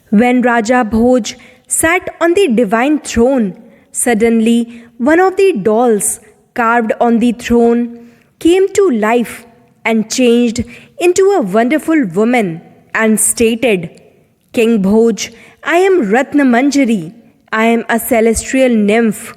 When Raja Bhoj sat on the divine throne, suddenly one of the dolls carved on the throne came to life and changed into a wonderful woman and stated, King Bhoj, I am Ratnamanjari. I am a celestial nymph.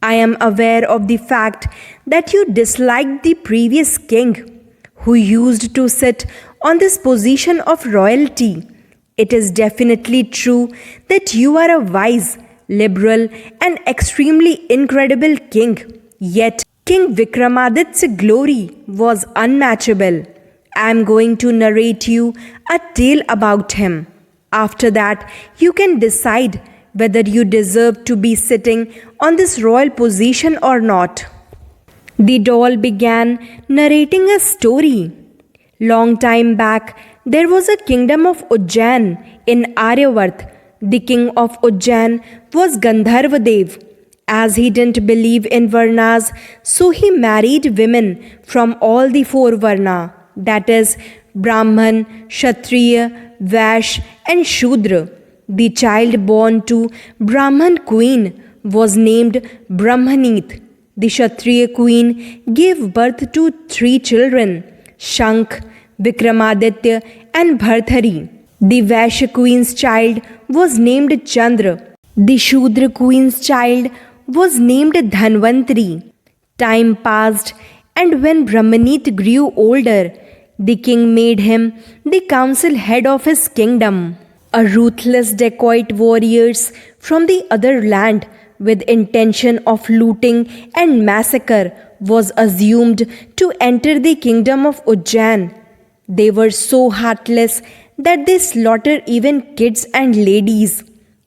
I am aware of the fact that you disliked the previous king who used to sit on this position of royalty. It is definitely true that you are a wise, liberal, and extremely incredible king. Yet, King Vikramaditya's glory was unmatchable. I am going to narrate you a tale about him. After that, you can decide whether you deserve to be sitting on this royal position or not. The doll began narrating a story. Long time back, there was a kingdom of Ujjain in Aryavart. The king of Ujjain was Gandharva. As he didn't believe in Varnas, so he married women from all the four Varna, that is, Brahman, Kshatriya, Vaishya, and Shudra. The child born to Brahman queen was named Brahmanit. The Kshatriya queen gave birth to three children, Shankh, Vikramaditya, and Bhartari. The Vaishya queen's child was named Chandra. The Shudra queen's child was named Dhanvantari. Time passed, and when Brahmanit grew older, the king made him the council head of his kingdom. A ruthless dacoit warriors from the other land with intention of looting and massacre was assumed to enter the kingdom of Ujjain. They were so heartless that they slaughtered even kids and ladies.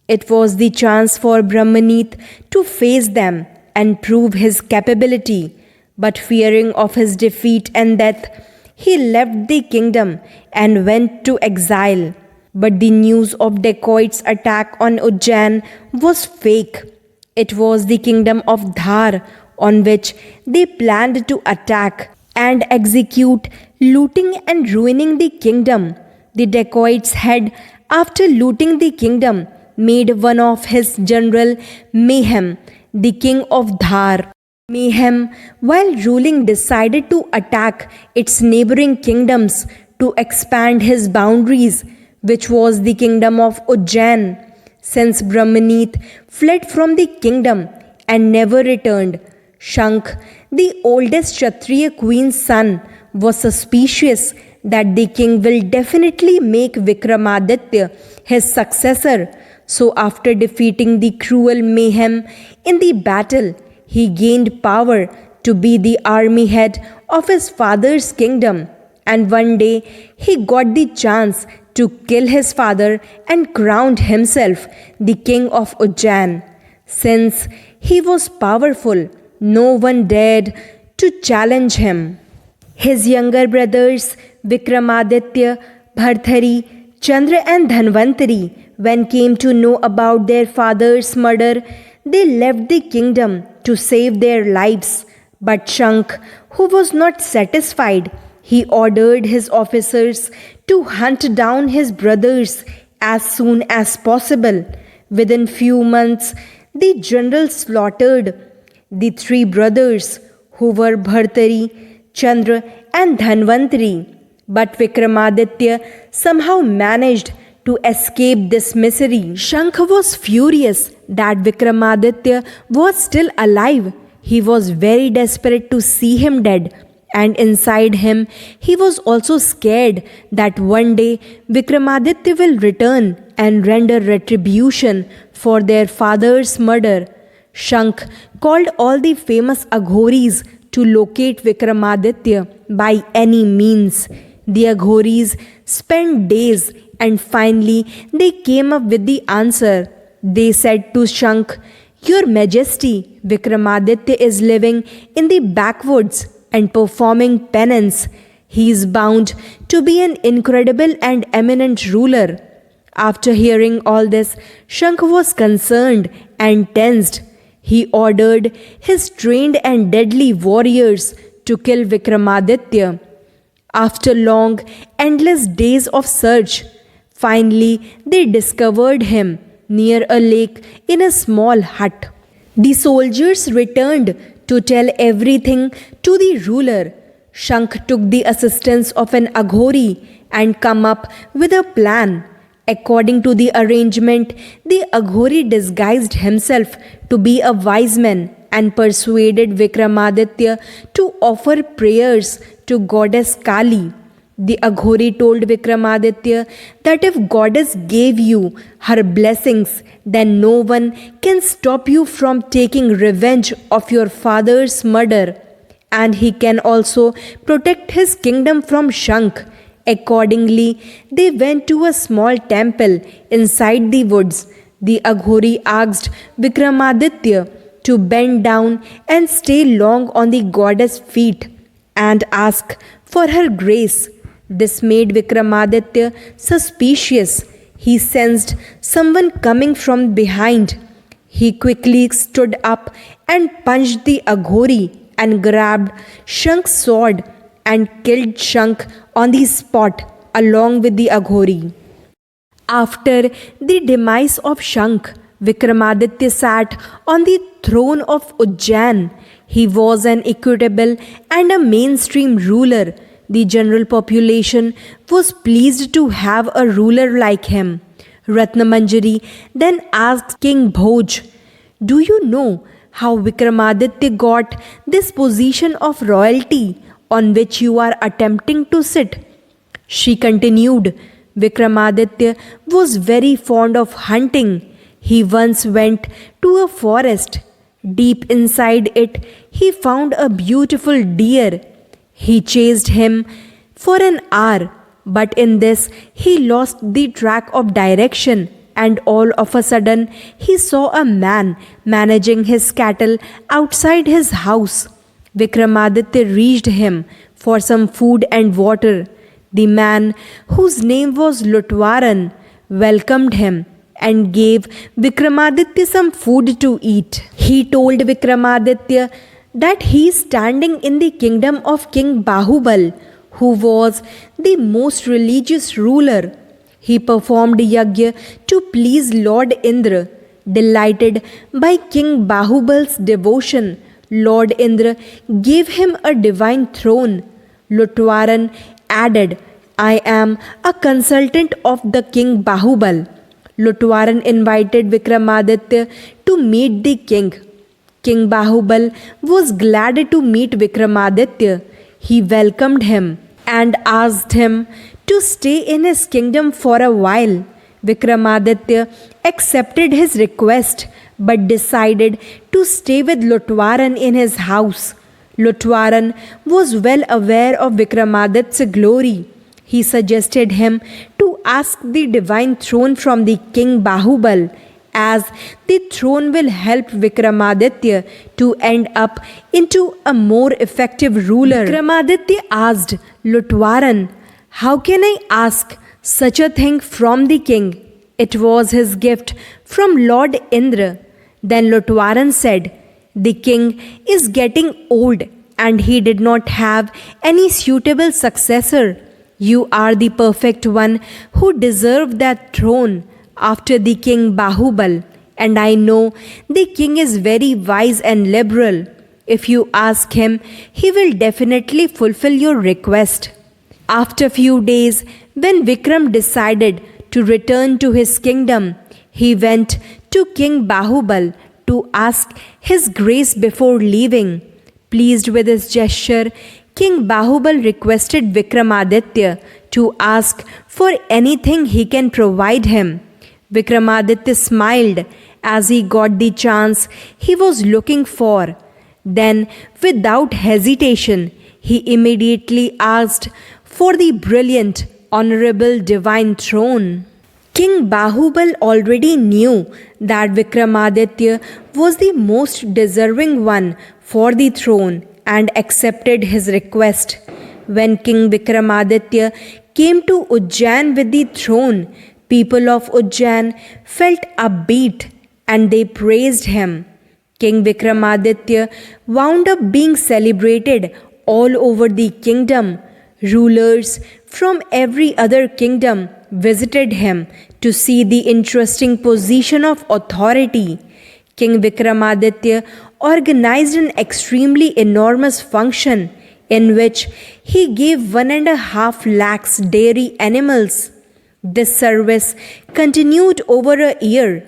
It was the chance for Brahmanit to face them and prove his capability. But fearing of his defeat and death, he left the kingdom and went to exile. But the news of dacoits' attack on Ujjain was fake. It was the kingdom of Dhar on which they planned to attack and execute, looting and ruining the kingdom. The dacoits had, after looting the kingdom, made one of his general Mayhem, the king of Dhar. Mayhem, while ruling, decided to attack its neighboring kingdoms to expand his boundaries, which was the kingdom of Ujjain. Since Brahmanit fled from the kingdom and never returned, Shankh, the oldest Kshatriya queen's son, was suspicious that the king will definitely make Vikramaditya his successor. So after defeating the cruel Mayhem in the battle, he gained power to be the army head of his father's kingdom. And one day he got the chance to kill his father and crowned himself the king of Ujjain. Since he was powerful, no one dared to challenge him. His younger brothers Vikramaditya, Bhartari, Chandra and Dhanvantari, when came to know about their father's murder, they left the kingdom to save their lives. But Shankh, who was not satisfied, he ordered his officers to hunt down his brothers as soon as possible. Within few months, the general slaughtered the three brothers who were Bhartari, Chandra and Dhanvantari. But Vikramaditya somehow managed to escape this misery. Shankh was furious that Vikramaditya was still alive. He was very desperate to see him dead. And inside him, he was also scared that one day Vikramaditya will return and render retribution for their father's murder. Shankh called all the famous Aghoris to locate Vikramaditya by any means. The Aghoris spent days and finally they came up with the answer. They said to Shankh, Your Majesty, Vikramaditya is living in the backwoods and performing penance. He is bound to be an incredible and eminent ruler. After hearing all this, Shankh was concerned and tensed. He ordered his trained and deadly warriors to kill Vikramaditya. After long, endless days of search, Finally, they discovered him near a lake in a small hut. The soldiers returned to tell everything to the ruler. Shank took the assistance of an Aghori and come up with a plan. According to the arrangement, the Aghori disguised himself to be a wise man and persuaded Vikramaditya to offer prayers to goddess Kali. The Aghori told Vikramaditya that if goddess gave you her blessings, then no one can stop you from taking revenge of your father's murder, and he can also protect his kingdom from Shank. Accordingly, they went to a small temple inside the woods. The Aghori asked Vikramaditya to bend down and stay long on the goddess' feet and ask for her grace. This made Vikramaditya suspicious. He sensed someone coming from behind. He quickly stood up and punched the Aghori and grabbed Shank's sword and killed Shank on the spot along with the Aghori. After the demise of Shank, Vikramaditya sat on the throne of Ujjain. He was an equitable and a mainstream ruler. The general population was pleased to have a ruler like him. Ratnamanjari then asked King Bhoj, "Do you know how Vikramaditya got this position of royalty on which you are attempting to sit?" She continued, "Vikramaditya was very fond of hunting. He once went to a forest. Deep inside it, he found a beautiful deer. He chased him for an hour, but in this he lost the track of direction, and all of a sudden he saw a man managing his cattle outside his house. Vikramaditya reached him for some food and water. The man, whose name was Lutwaran, welcomed him and gave Vikramaditya some food to eat. He told Vikramaditya that he is standing in the kingdom of King Bahubal, who was the most religious ruler. He performed yajna to please Lord Indra. Delighted by King Bahubal's devotion, Lord Indra gave him a divine throne. Lutwaran added, "I am a consultant of the King Bahubal." Lutwaran invited Vikramaditya to meet the king. King Bahubal was glad to meet Vikramaditya. He welcomed him and asked him to stay in his kingdom for a while. Vikramaditya accepted his request but decided to stay with Lutwaran in his house. Lutwaran was well aware of Vikramaditya's glory. He suggested him to ask the divine throne from the King Bahubal, as the throne will help Vikramaditya to end up into a more effective ruler. Vikramaditya asked Lutwaran, "How can I ask such a thing from the king? It was his gift from Lord Indra." Then Lutwaran said, "The king is getting old and he did not have any suitable successor. You are the perfect one who deserve that throne after the King Bahubal, and I know the king is very wise and liberal. If you ask him, he will definitely fulfill your request." After few days, when Vikram decided to return to his kingdom, he went to King Bahubal to ask his grace before leaving. Pleased with his gesture, King Bahubal requested Vikramaditya to ask for anything he can provide him. Vikramaditya smiled as he got the chance he was looking for. Then, without hesitation, he immediately asked for the brilliant, honorable divine throne. King Bahubal already knew that Vikramaditya was the most deserving one for the throne and accepted his request. When King Vikramaditya came to Ujjain with the throne, people of Ujjain felt upbeat and they praised him. King Vikramaditya wound up being celebrated all over the kingdom. Rulers from every other kingdom visited him to see the interesting position of authority. King Vikramaditya organized an extremely enormous function in which he gave 1.5 lakhs dairy animals. This service continued over a year.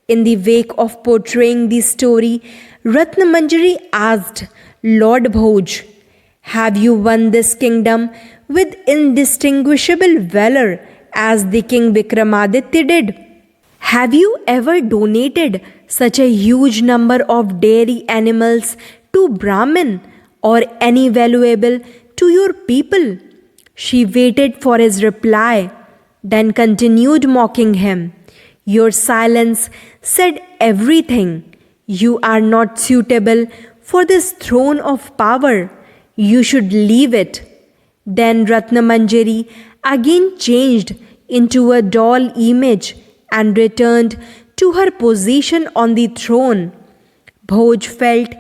In the wake of portraying the story, Ratnamanjari asked Lord Bhoj, "Have you won this kingdom with indistinguishable valor as the King Vikramaditya did? Have you ever donated such a huge number of dairy animals to Brahmin or any valuable to your people?" She waited for his reply, then continued mocking him. "Your silence said everything. You are not suitable for this throne of power. You should leave it." Then Ratnamanjari again changed into a doll image and returned to her position on the throne. Bhoj felt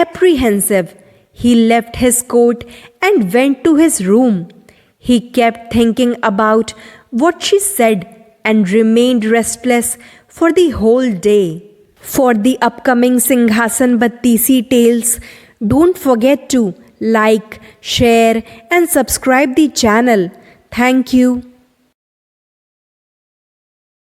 apprehensive. He left his court and went to his room. He kept thinking about what she said and remained restless for the whole day. For the upcoming Singhasan Battisi tales, don't forget to like, share and subscribe the channel. Thank you.